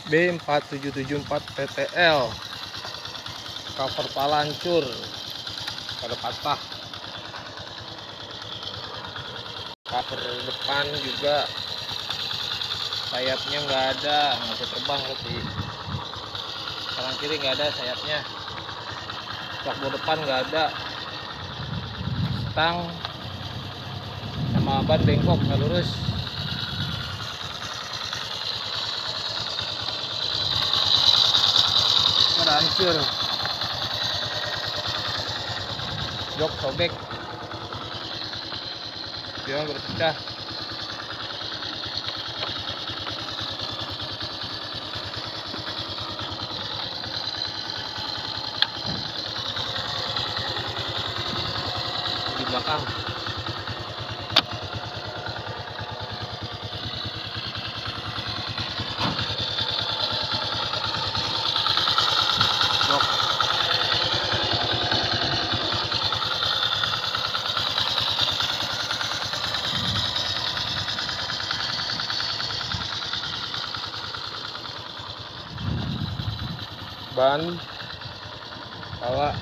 B4774 PTL, cover pala hancur, pada patah, cover depan juga sayapnya nggak ada, nggak bisa terbang berarti. Kanan kiri nggak ada sayapnya, bakbo depan nggak ada, stang sama ban bengkok nggak lurus. Pada hancur, jok sobek, spion berpecah. Di belakang jok, ban pala